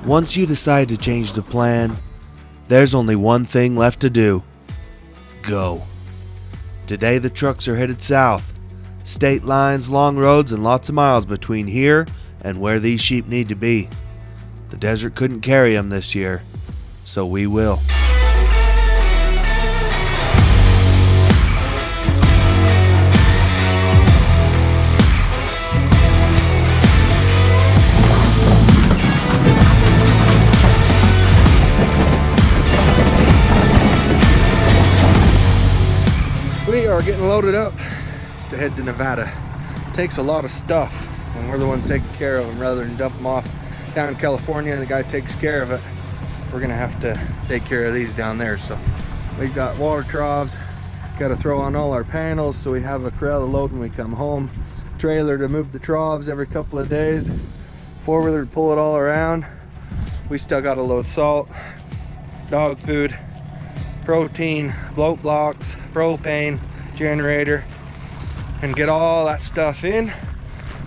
Once you decide to change the plan, there's only one thing left to do. Go. Today the trucks are headed south. State lines, long roads, and lots of miles between here and where these sheep need to be. The desert couldn't carry them this year, so we will. We are getting loaded up to head to Nevada. It takes a lot of stuff, and we're the ones taking care of them rather than dump them off down in California and the guy takes care of it. We're gonna have to take care of these down there. So we've got water troughs, got to throw on all our panels so we have a corral to load when we come home, trailer to move the troughs every couple of days, four-wheeler to pull it all around. We still got to load salt, dog food, protein, bloat blocks, propane, generator, and get all that stuff in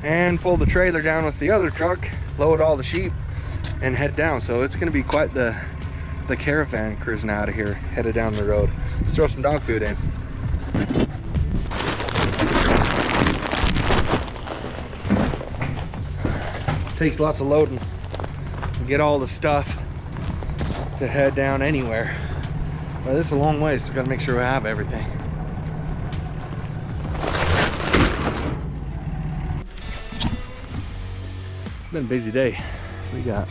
and pull the trailer down with the other truck, load all the sheep and head down. So it's going to be quite the caravan cruising out of here, headed down the road. Let's throw some dog food in. Takes lots of loading to get all the stuff to head down anywhere. But it's a long way, so gotta make sure we have everything. Been a busy day. We got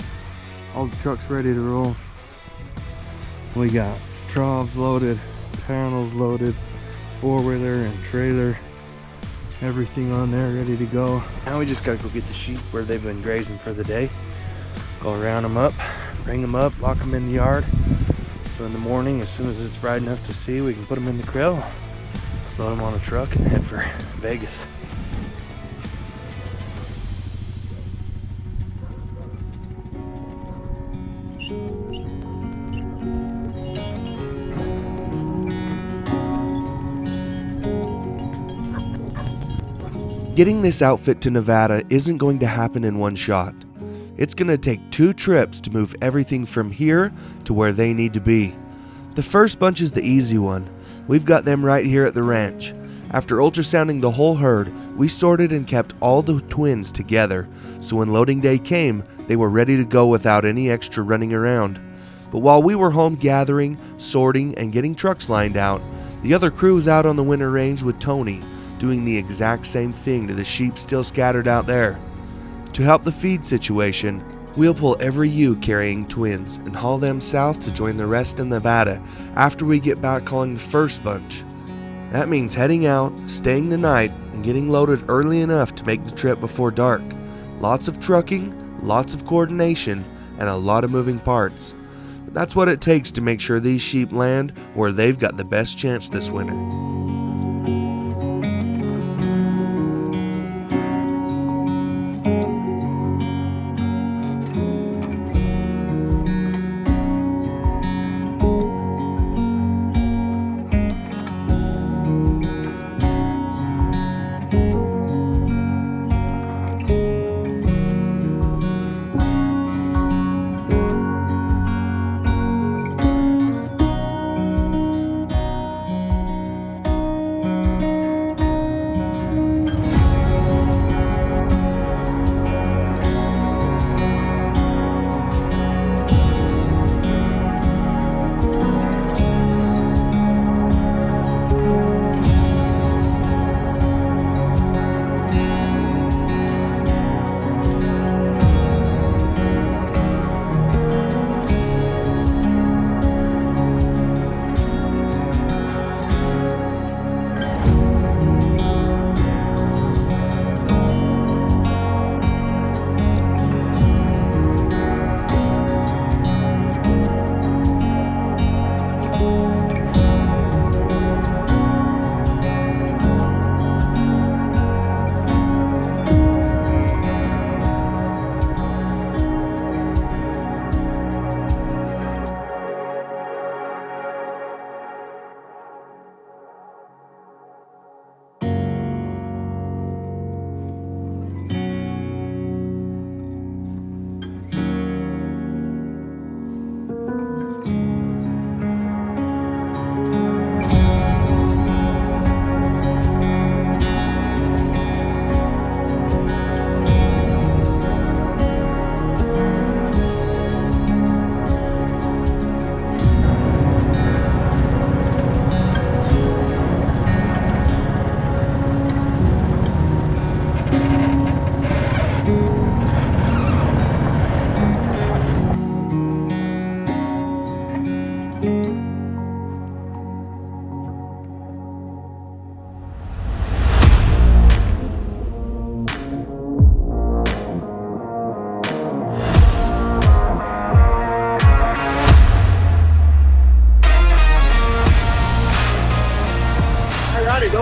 all the trucks ready to roll. We got troughs loaded, panels loaded, four-wheeler and trailer, everything on there ready to go. Now we just gotta go get the sheep where they've been grazing for the day. Go round them up, bring them up, lock them in the yard. So in the morning, as soon as it's bright enough to see, we can put them in the creel, load them on a truck and head for Vegas. Getting this outfit to Nevada isn't going to happen in one shot. It's going to take 2 trips to move everything from here to where they need to be. The first bunch is the easy one. We've got them right here at the ranch. After ultrasounding the whole herd, we sorted and kept all the twins together, so when loading day came, they were ready to go without any extra running around. But while we were home gathering, sorting, and getting trucks lined out, the other crew was out on the winter range with Tony, doing the exact same thing to the sheep still scattered out there. To help the feed situation, we'll pull every ewe carrying twins and haul them south to join the rest in Nevada after we get back calling the first bunch. That means heading out, staying the night, and getting loaded early enough to make the trip before dark. Lots of trucking, lots of coordination, and a lot of moving parts. But that's what it takes to make sure these sheep land where they've got the best chance this winter.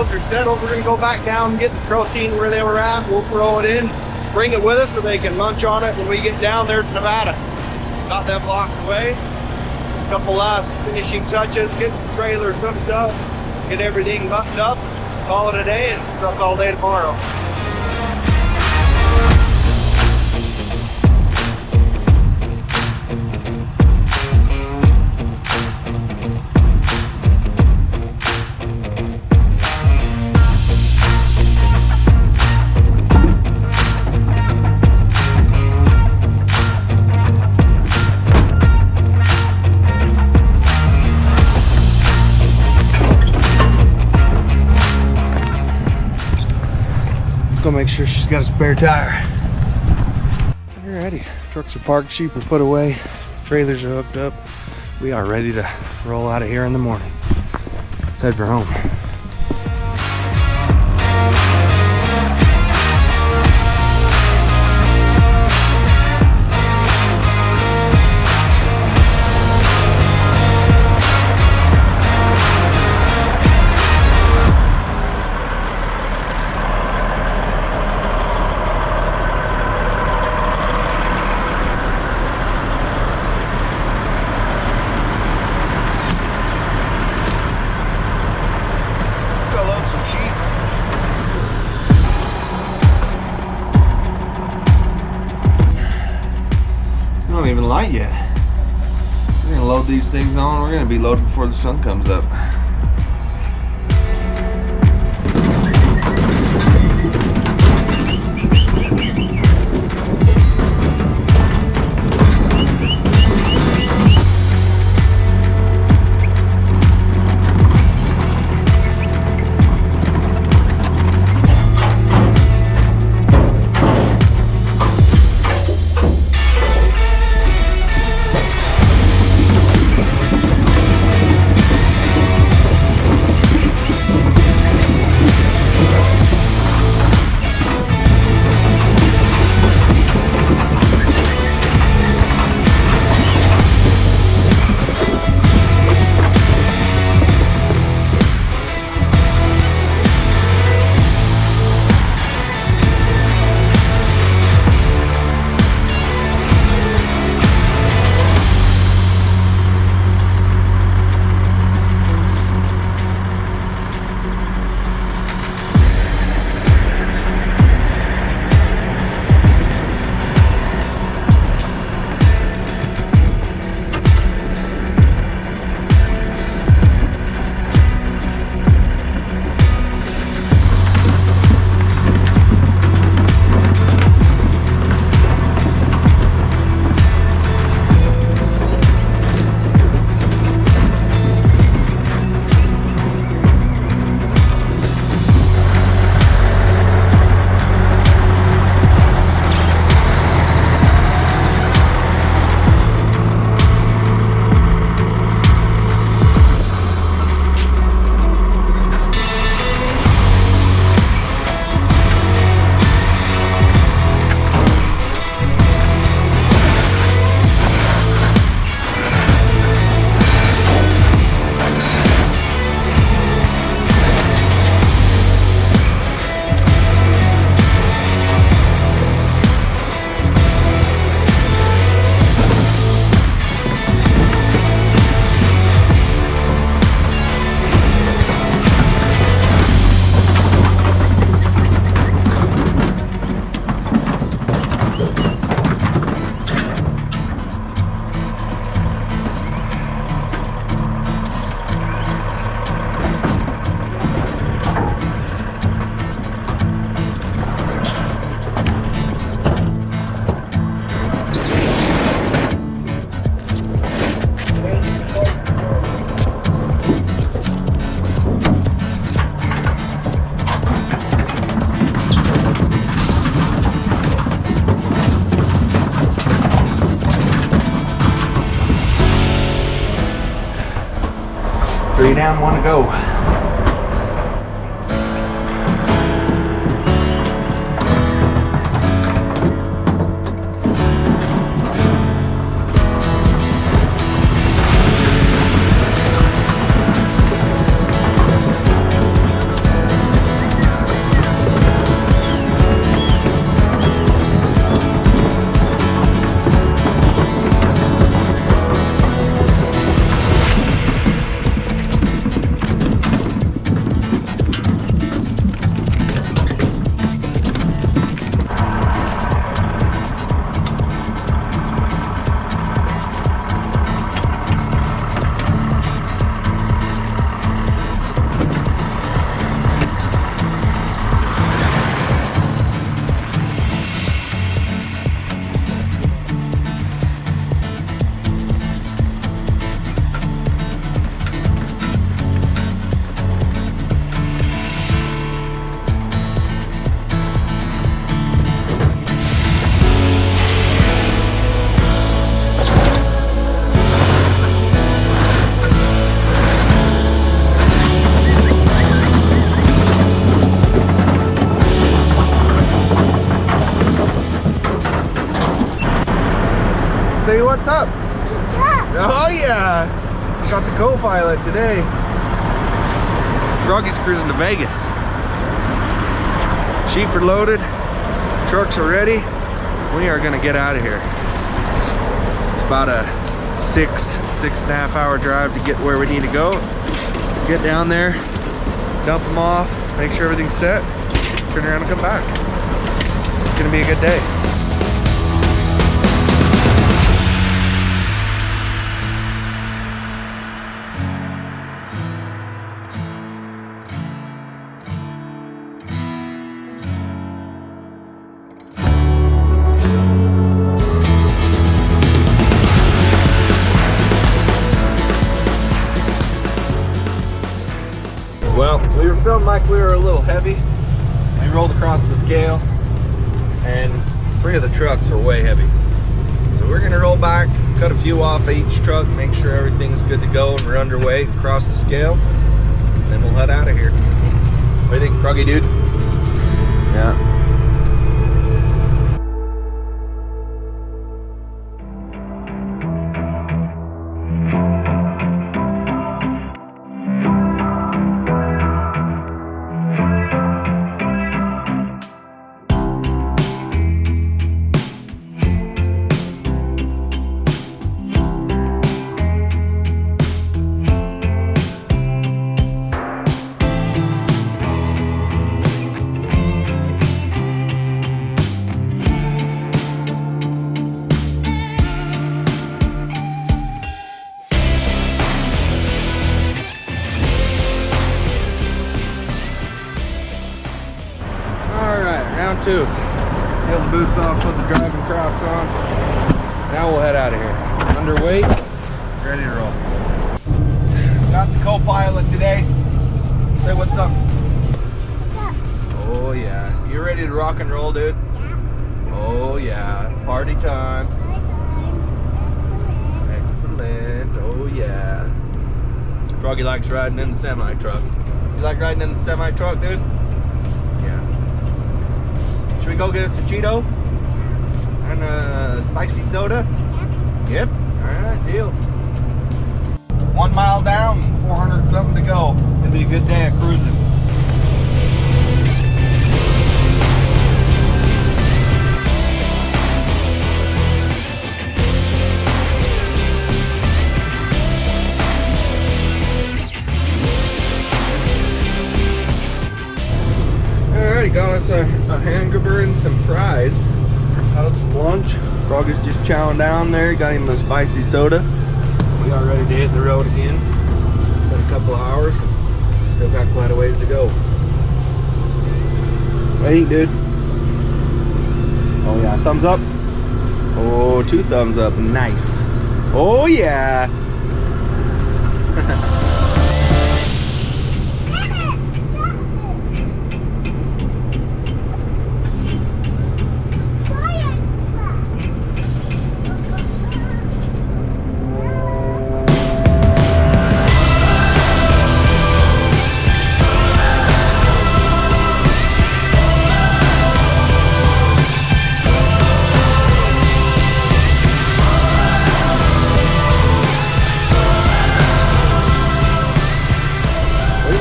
cows are settled, we're gonna go back down and get the protein where they were at. We'll throw it in, bring it with us so they can munch on it when we get down there to Nevada. Got them locked away. A couple last finishing touches, get some trailers hooked up, get everything buttoned up, call it a day, and truck all day tomorrow. Go make sure she's got a spare tire. Alrighty, trucks are parked, sheep are put away, trailers are hooked up. We are ready to roll out of here in the morning. Let's head for home. Not even light yet. We're gonna load these things on. We're gonna be loaded before the sun comes up. Three down, one to go. Say what's up. Oh yeah. Got the co-pilot today. Froggy's cruising to Vegas. Sheep are loaded. Trucks are ready. We are gonna get out of here. It's about a 6.5 hour drive to get where we need to go. Get down there, dump them off, make sure everything's set, turn around and come back. It's gonna be a good day. Well, we were feeling like we were a little heavy. We rolled across the scale and 3 of the trucks are way heavy. So we're gonna roll back, cut a few off each truck, make sure everything's good to go and we're underweight, across the scale, and then we'll head out of here. What do you think, Froggy dude? Yeah. Round 2. Peel the boots off, put the driving Crocs on. Now we'll head out of here. Underweight, ready to roll. Got the co-pilot today. Say what's up. What's up? Oh yeah. You ready to rock and roll, dude? Yeah. Oh yeah. Party time. Excellent. Oh yeah. Froggy likes riding in the semi-truck. You like riding in the semi-truck, dude? Yeah. Should we go get us a Cheeto? And a spicy soda? Yep. Alright, deal. 1 mile down, 400 something to go. It'll be a good day of cruising. Alrighty, got us a hamburger and some fries. Got us some lunch. Froggy's just chowing down there. Got him a spicy soda. We are ready to hit the road again. It's been a couple of hours. Still got quite a ways to go. What do you think, dude? Oh yeah, thumbs up. Oh, 2 thumbs up. Nice. Oh yeah.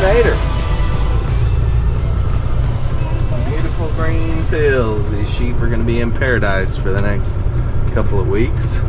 Later. Beautiful green fields. These sheep are going to be in paradise for the next couple of weeks.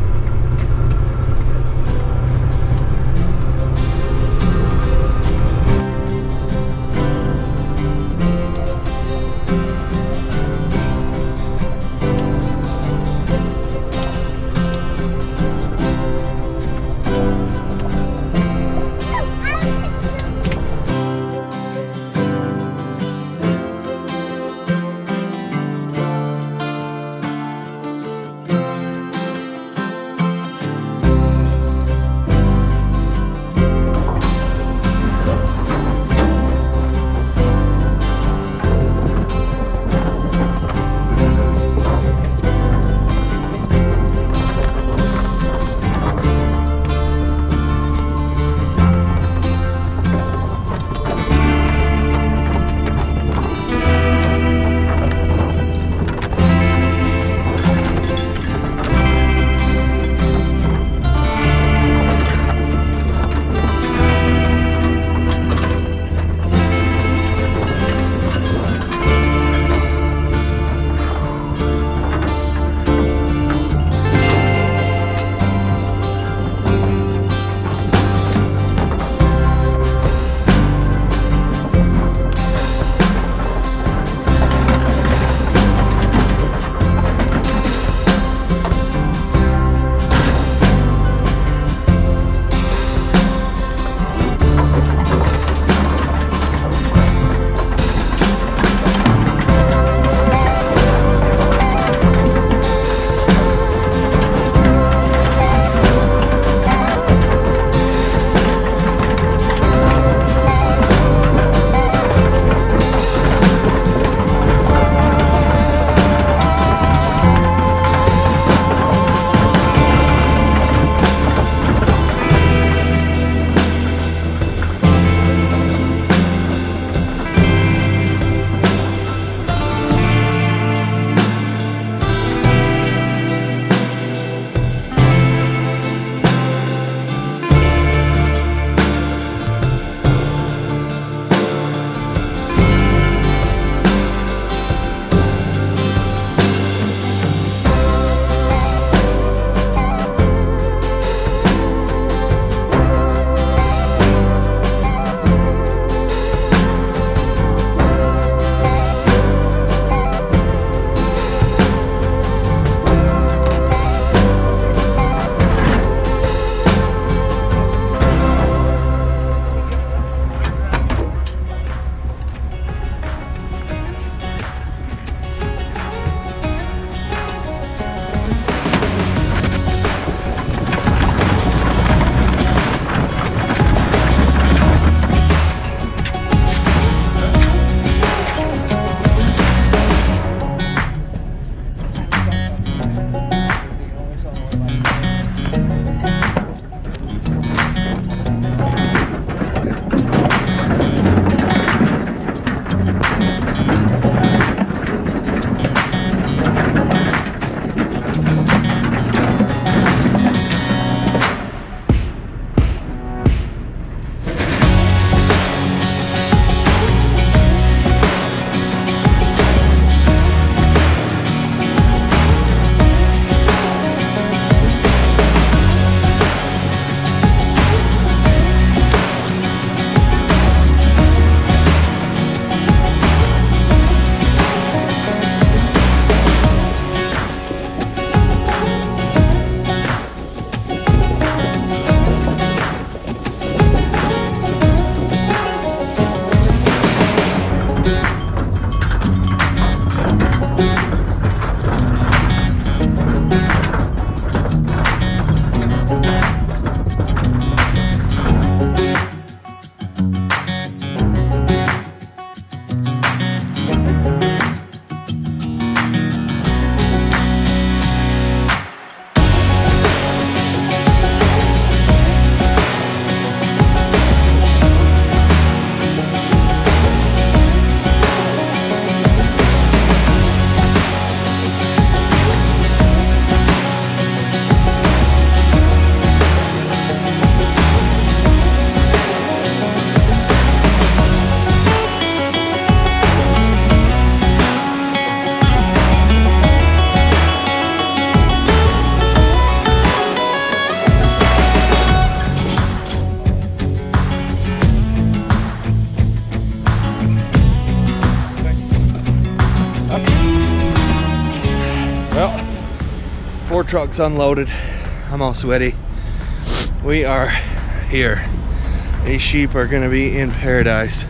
4 trucks unloaded. I'm all sweaty. We are here. These sheep are gonna be in paradise.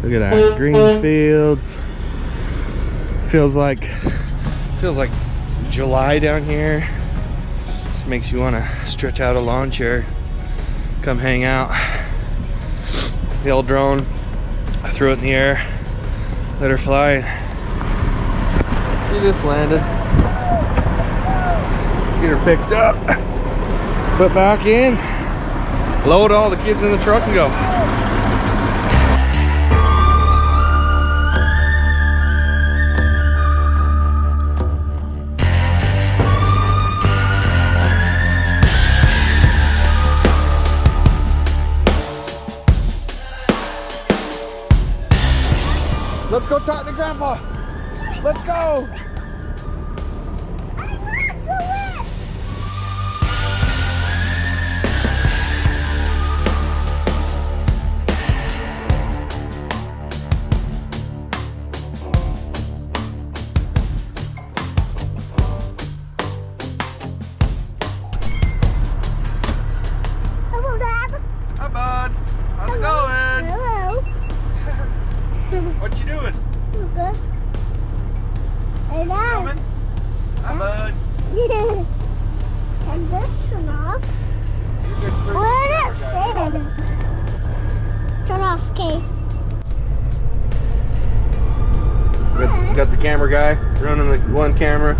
Look at that, green fields. Feels like July down here. Just makes you wanna stretch out a lawn chair, come hang out. The old drone, I threw it in the air, let her fly. She just landed. Get her picked up, put back in, load all the kids in the truck and go. Let's go talk to Grandpa. Let's go. Hello, Dad. Hi, bud. How's it going? Hello. What you doing? Good. Hey, Dad. Coming? Hi, bud. And this turn off. You're good for What is it? Turn off, okay. Got the camera guy running the one camera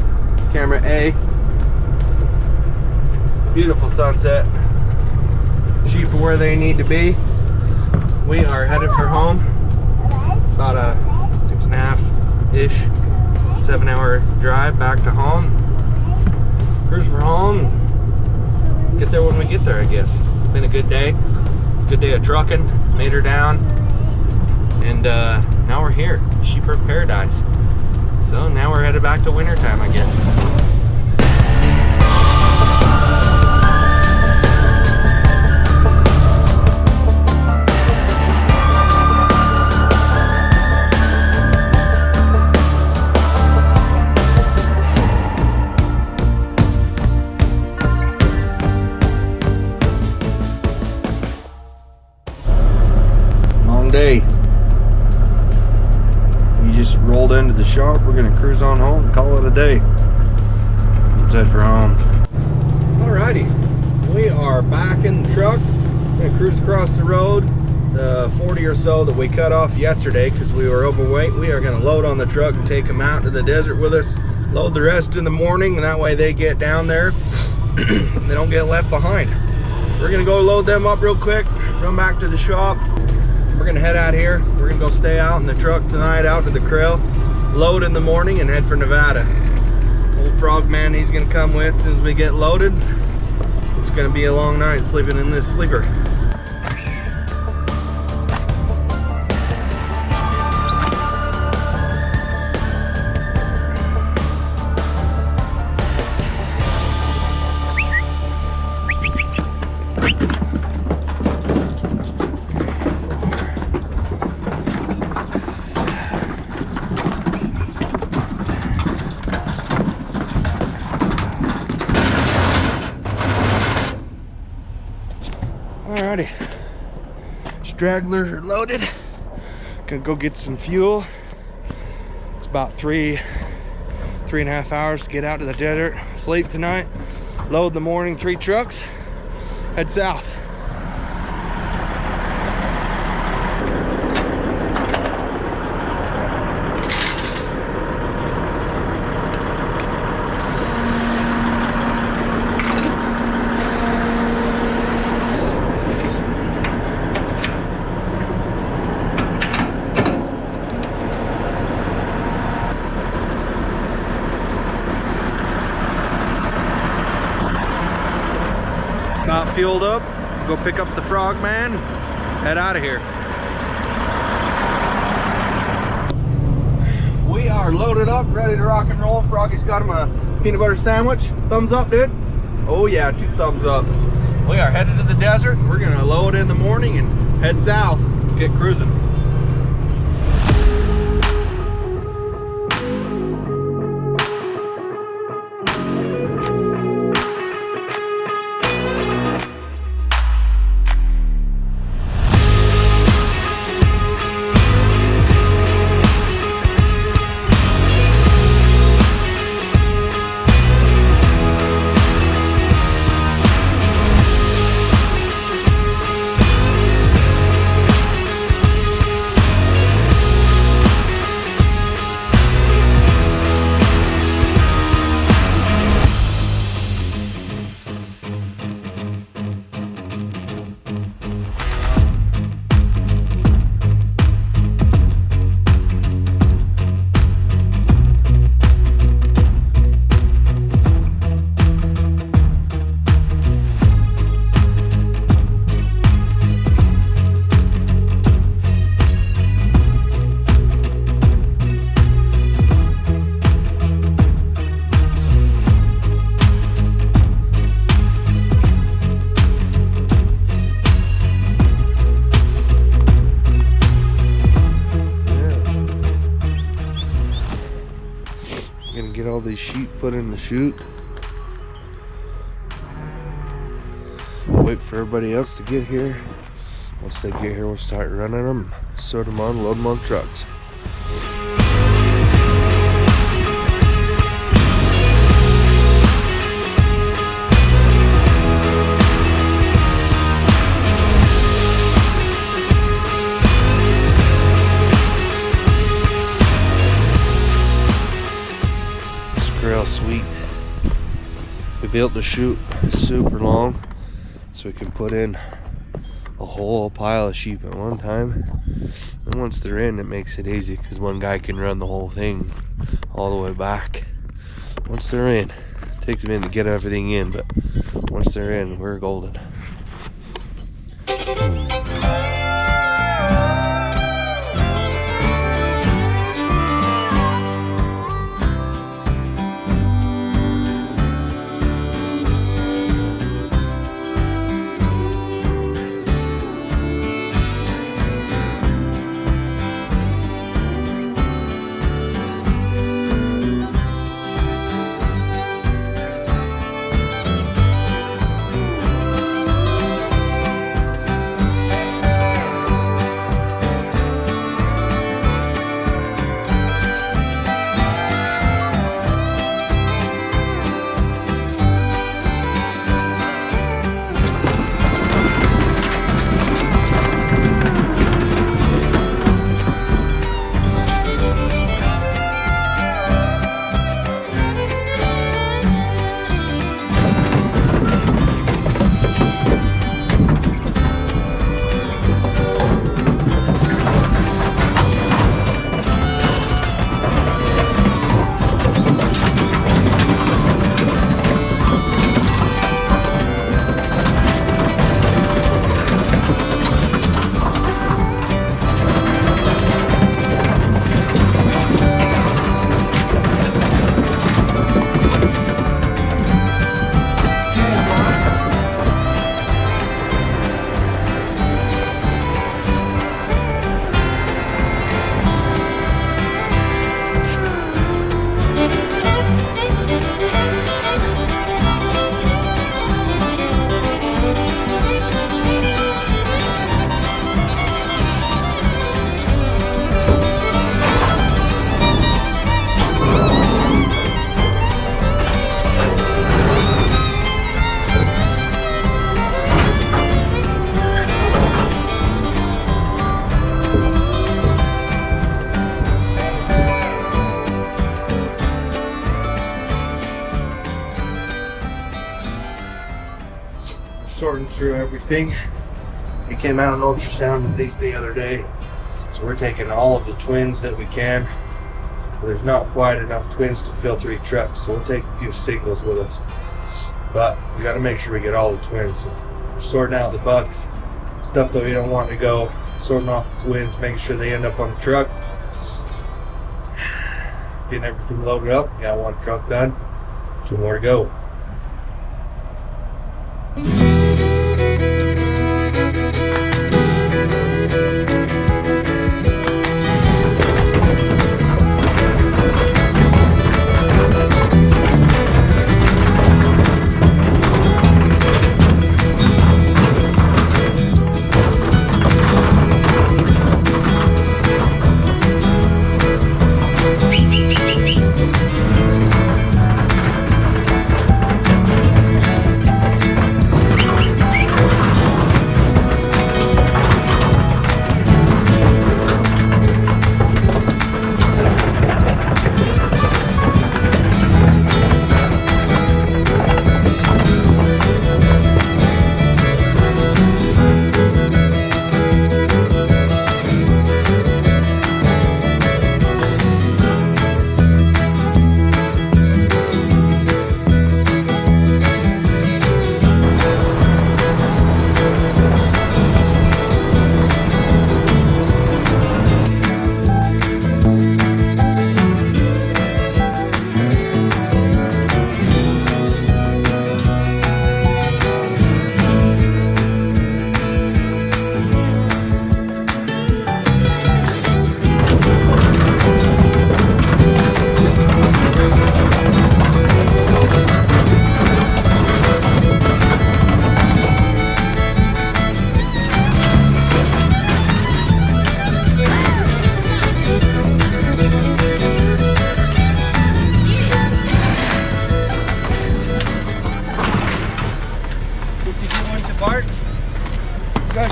A. Beautiful sunset. Sheep are where they need to be. We are headed for home. About a 6.5-ish, 7-hour drive back to home. Cruise for home. Get there when we get there, I guess. Been a good day. Good day of trucking. Made her down. And now we're here. Sheep are paradise. So now we're headed back to winter time, I guess. Day. We just rolled into the shop. We're gonna cruise on home and call it a day. Let's head for home. Alrighty, we are back in the truck. We're gonna cruise across the road. The 40 or so that we cut off yesterday because we were overweight, we are gonna load on the truck and take them out to the desert with us. Load the rest in the morning, and that way they get down there. They don't get left behind. We're gonna go load them up real quick, run back to the shop. We're gonna head out here. We're gonna go stay out in the truck tonight, out to the krill, load in the morning, and head for Nevada. Old frog man, he's gonna come with as soon as we get loaded. It's gonna be a long night sleeping in this sleeper. Alrighty, stragglers are loaded. Gonna go get some fuel. It's about 3.5 hours to get out to the desert. Sleep tonight, load in the morning, 3 trucks, head south. Got fueled up, go pick up the frog man, head out of here. We are loaded up, ready to rock and roll. Froggy's got him a peanut butter sandwich. Thumbs up, dude? Oh yeah, 2 thumbs up. We are headed to the desert. We're gonna load in the morning and head south. Let's get cruising. these sheep put in the chute. Wait for everybody else to get here. Once they get here, we'll start running them, sort them on, load them on trucks. Real sweet. We built the chute super long so we can put in a whole pile of sheep at one time, and once they're in, it makes it easy because one guy can run the whole thing all the way back. Once they're in, it takes a minute to get everything in, but once they're in, we're golden. Sorting through everything. He came out and ultrasounded these the other day, so we're taking all of the twins that we can. There's not quite enough twins to fill 3 trucks, so we'll take a few singles with us, but we got to make sure we get all the twins. So we're sorting out the bucks, stuff that we don't want to go, sorting off the twins, making sure they end up on the truck, getting everything loaded up. We got 1 truck done, 2 more to go.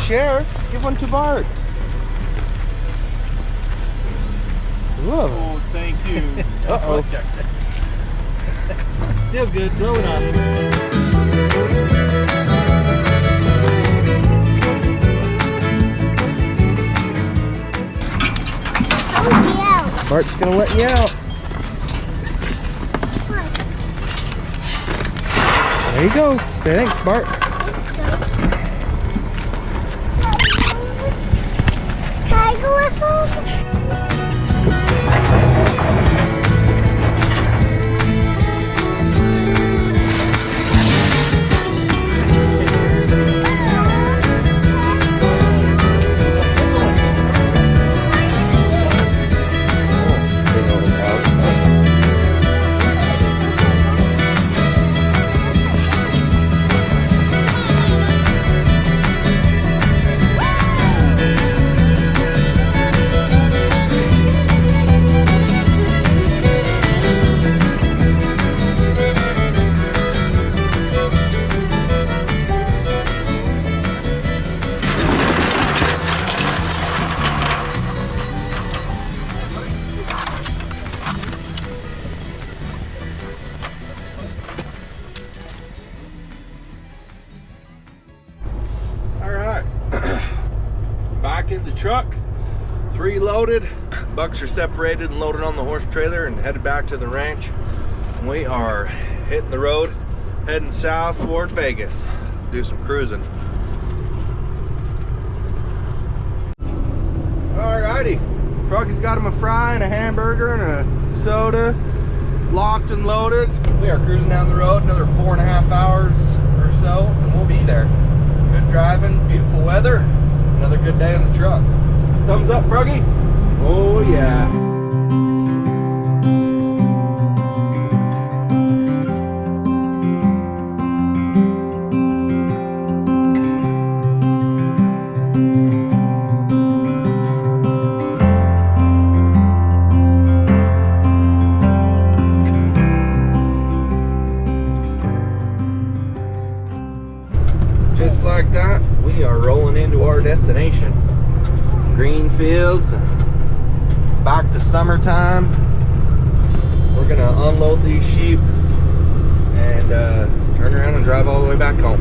share. Give one to Bart. Whoa. Oh, thank you. Uh-oh. Still good, blowing up. Oh, yeah. Bart's gonna let you out. There you go. Say thanks, Bart. Can I go with them? Back in the truck, 3 loaded. Bucks are separated and loaded on the horse trailer and headed back to the ranch. We are hitting the road, heading south toward Vegas. Let's do some cruising. Alrighty, Froggy's got him a fry and a hamburger and a soda, locked and loaded. We are cruising down the road another 4.5 hours or so, and we'll be there. Good driving, beautiful weather. Another good day on the truck. Thumbs up, Froggy? Oh yeah. Just like that, we are rolling into our destination. Green fields, back to summertime. We're gonna unload these sheep and turn around and drive all the way back home.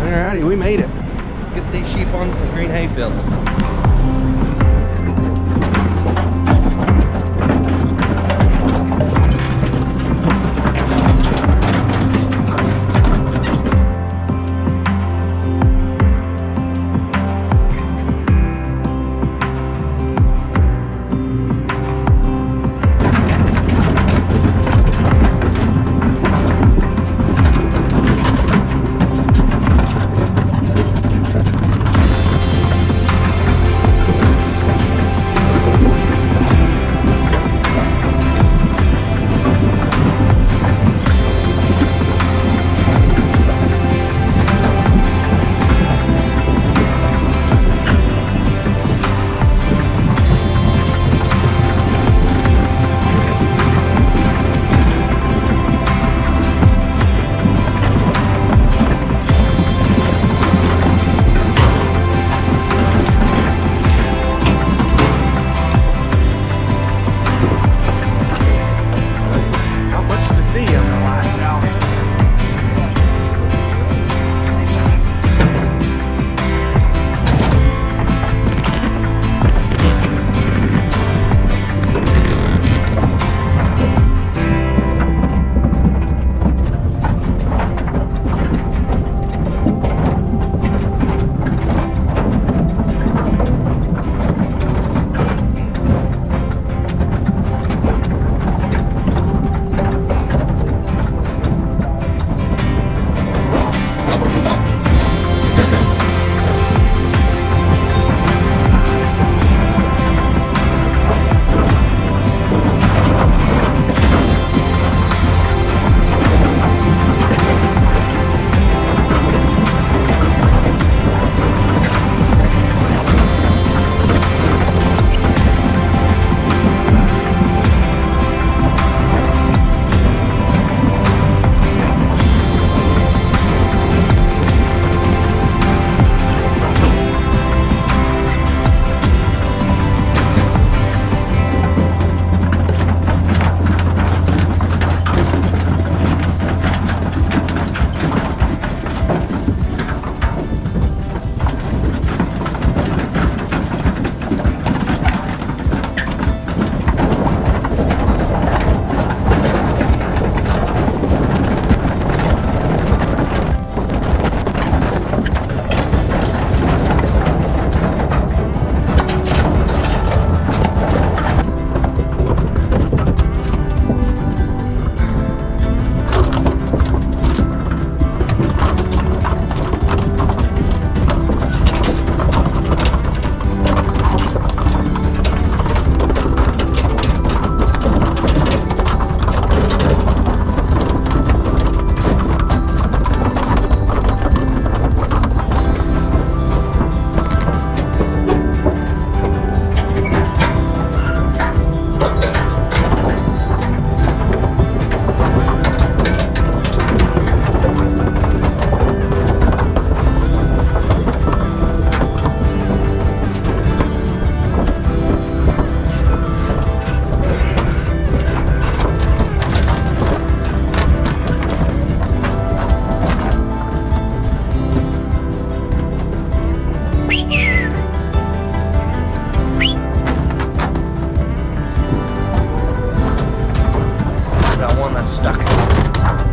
Alrighty, we made it. Let's get these sheep on some green hay fields.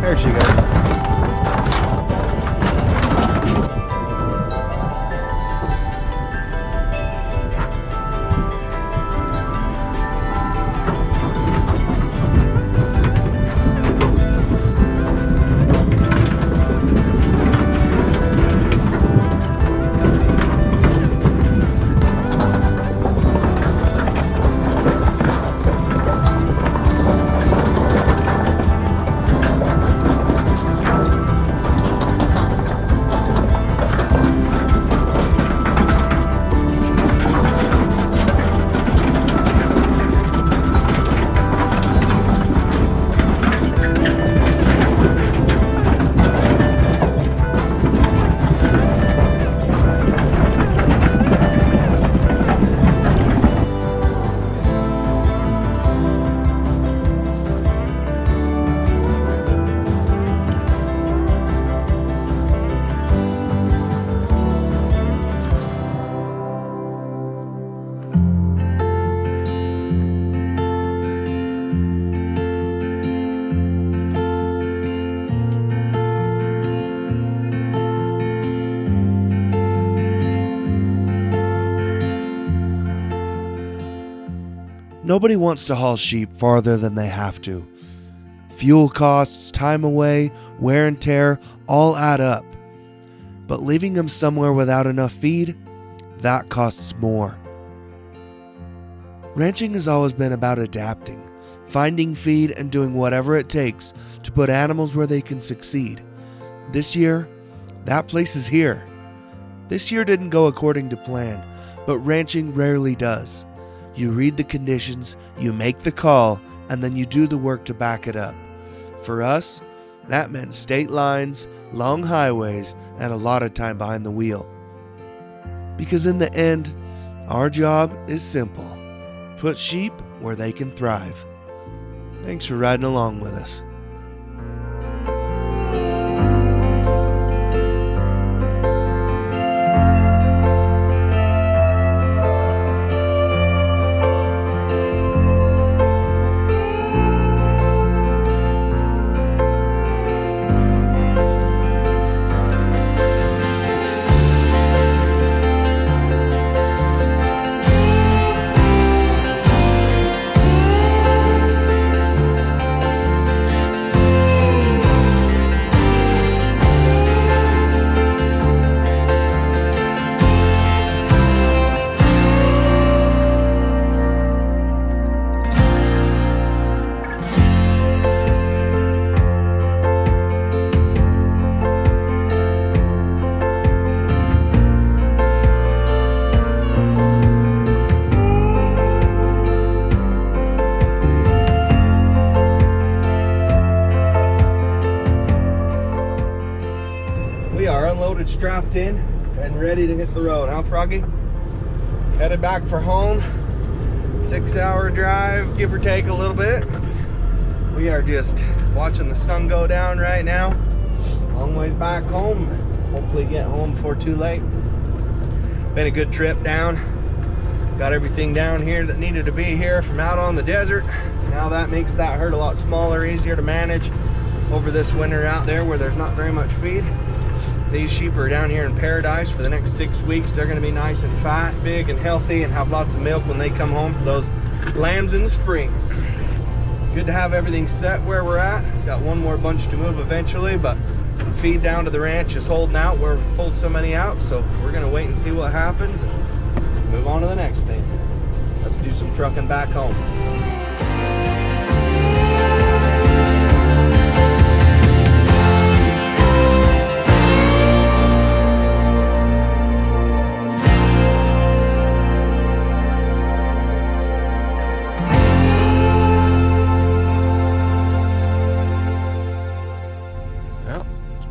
There she goes. Nobody wants to haul sheep farther than they have to. Fuel costs, time away, wear and tear all add up. But leaving them somewhere without enough feed, that costs more. Ranching has always been about adapting, finding feed and doing whatever it takes to put animals where they can succeed. This year, that place is here. This year didn't go according to plan, but ranching rarely does. You read the conditions, you make the call, and then you do the work to back it up. For us, that meant state lines, long highways, and a lot of time behind the wheel. Because in the end, our job is simple. Put sheep where they can thrive. Thanks for riding along with us. Strapped in and ready to hit the road, huh, Froggy? Headed back for home. 6-hour drive, give or take a little bit. We are just watching the sun go down right now. Long ways back home. Hopefully get home before too late. Been a good trip down. Got everything down here that needed to be here from out on the desert. Now that makes that herd a lot smaller, easier to manage over this winter out there where there's not very much feed. These sheep are down here in paradise for the next 6 weeks. They're going to be nice and fat, big and healthy, and have lots of milk when they come home for those lambs in the spring. Good to have everything set where we're at. Got one more bunch to move eventually, but feed down to the ranch is holding out where we've pulled so many out, so we're going to wait and see what happens and move on to the next thing. Let's do some trucking back home.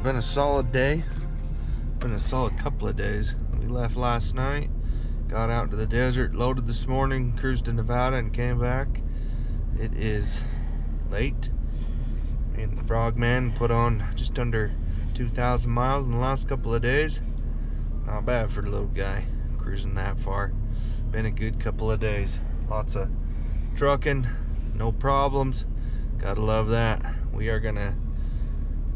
Been a solid day, been a solid couple of days. We left last night, got out to the desert, loaded this morning, cruised to Nevada and came back. It is late, and Frogman put on just under 2,000 miles in the last couple of days. Not bad for the little guy, cruising that far. Been a good couple of days. Lots of trucking, no problems. Gotta love that. we are gonna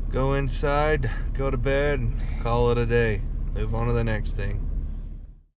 go inside, go to bed, call it a day. Move on to the next thing.